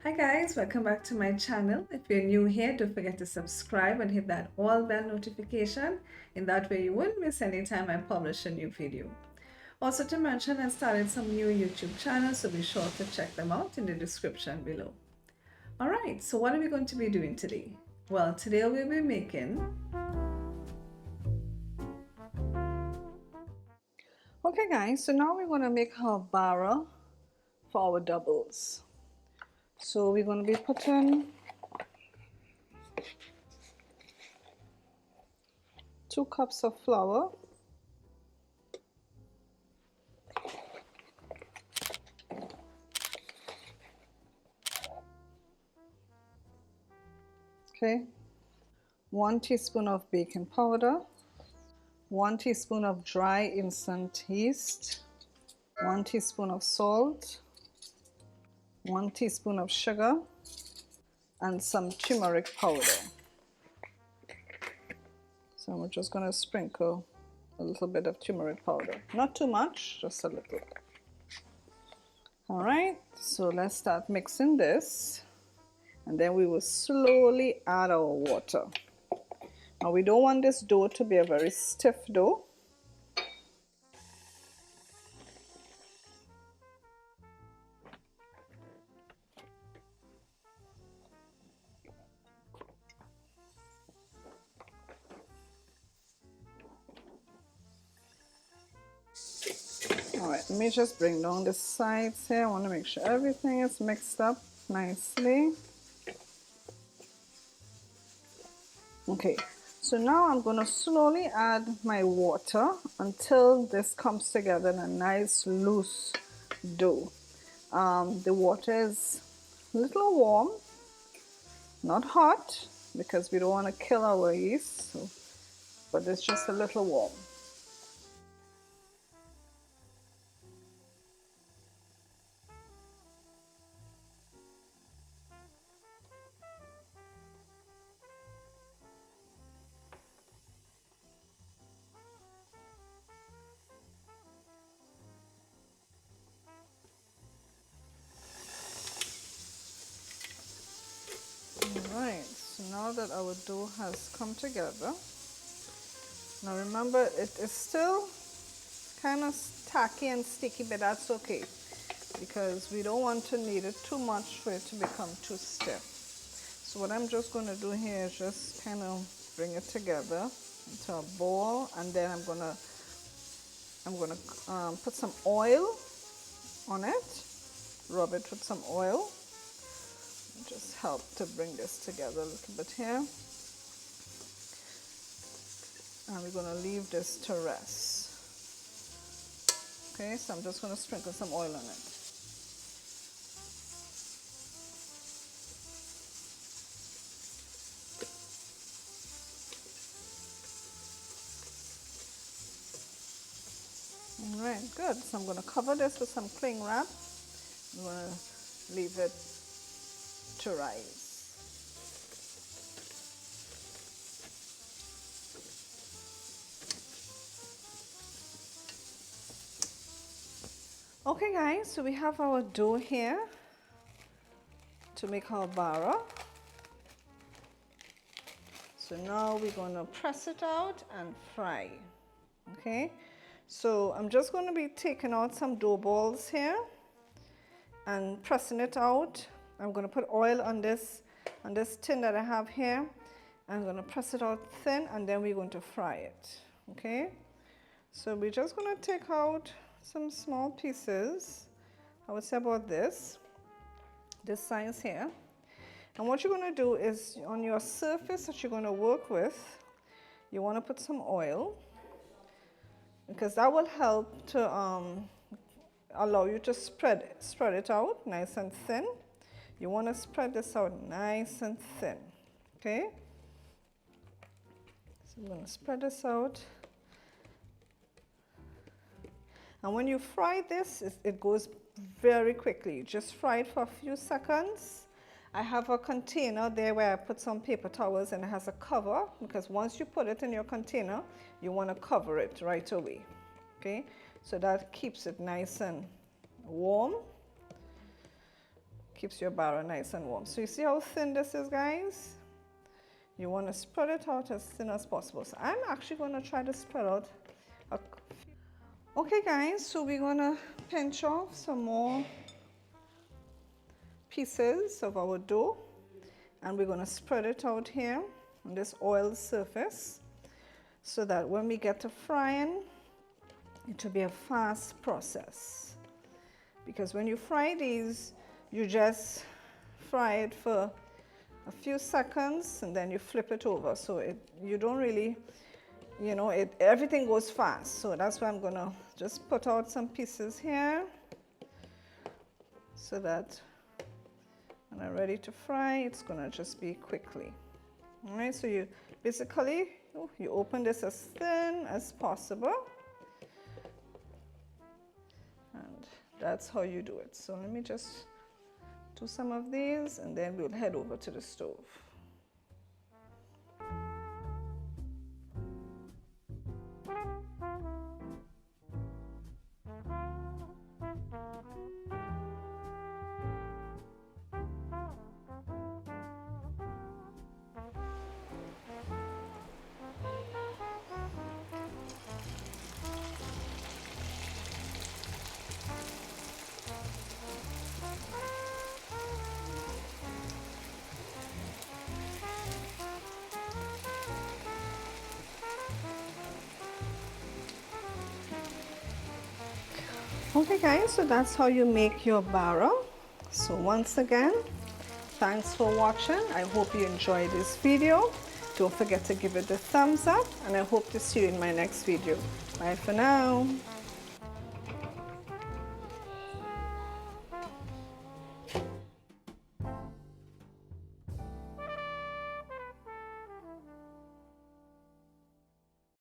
Hi guys, welcome back to my channel. If you're new here, don't forget to subscribe and hit that all bell notification. In that way you won't miss any time I publish a new video. Also to mention, I started some new YouTube channels, so be sure to check them out in the description below. Alright, so what are we going to be doing today? Well, today we'll be making... Okay guys, so now we're going to make our Bara for our doubles. So we're going to be putting 2 cups of flour, okay, 1 teaspoon of baking powder, 1 teaspoon of dry instant yeast, 1 teaspoon of salt, 1 teaspoon of sugar, and some turmeric powder. So we're just going to sprinkle a little bit of turmeric powder. Not too much, just a little. Alright, so let's start mixing this, and then we will slowly add our water. Now we don't want this dough to be a very stiff dough. Alright, let me just bring down the sides here. I want to make sure everything is mixed up nicely. Okay, so now I'm going to slowly add my water until this comes together in a nice loose dough. The water is a little warm, not hot, because we don't want to kill our yeast, so, but it's just a little warm. Alright, so now that our dough has come together, now remember it is still kind of tacky and sticky, but that's okay because we don't want to knead it too much for it to become too stiff. So what I'm just going to do here is just kind of bring it together into a bowl, and then I'm gonna put some oil on it, rub it with some oil. Just help to bring this together a little bit here, and we're going to leave this to rest. Okay, so I'm just going to sprinkle some oil on it. Alright, good. So I'm going to cover this with some cling wrap. I'm going to leave it to rise. Okay guys, so we have our dough here to make our Bara. So now we're going to press it out and fry. Okay, so I'm just going to be taking out some dough balls here and pressing it out. I'm going to put oil on this tin that I have here. I'm going to press it out thin, and then we're going to fry it. Okay, so we're just going to take out some small pieces. I would say about this size here. And what you're going to do is, on your surface that you're going to work with, you want to put some oil, because that will help to allow you to spread it out nice and thin. You want to spread this out nice and thin. Okay, so I'm going to spread this out. And when you fry this, it goes very quickly. Just fry it for a few seconds. I have a container there where I put some paper towels, and it has a cover, because once you put it in your container, you want to cover it right away. Okay, so that keeps it nice and warm. keeps your Bara nice and warm. So you see how thin this is, guys? You want to spread it out as thin as possible. So I'm actually going to try to spread out okay, guys, so we're going to pinch off some more pieces of our dough, and we're going to spread it out here on this oiled surface so that when we get to frying, it will be a fast process. Because when you fry these, you just fry it for a few seconds and then you flip it over. So you don't really, you know, everything goes fast. So that's why I'm gonna just put out some pieces here so that when I'm ready to fry, it's gonna just be quickly. All right, so you basically, you open this as thin as possible. And that's how you do it. So let me just do some of these and then we'll head over to the stove. Okay guys, so that's how you make your Bara. So once again, thanks for watching. I hope you enjoyed this video. Don't forget to give it a thumbs up and I hope to see you in my next video. Bye for now.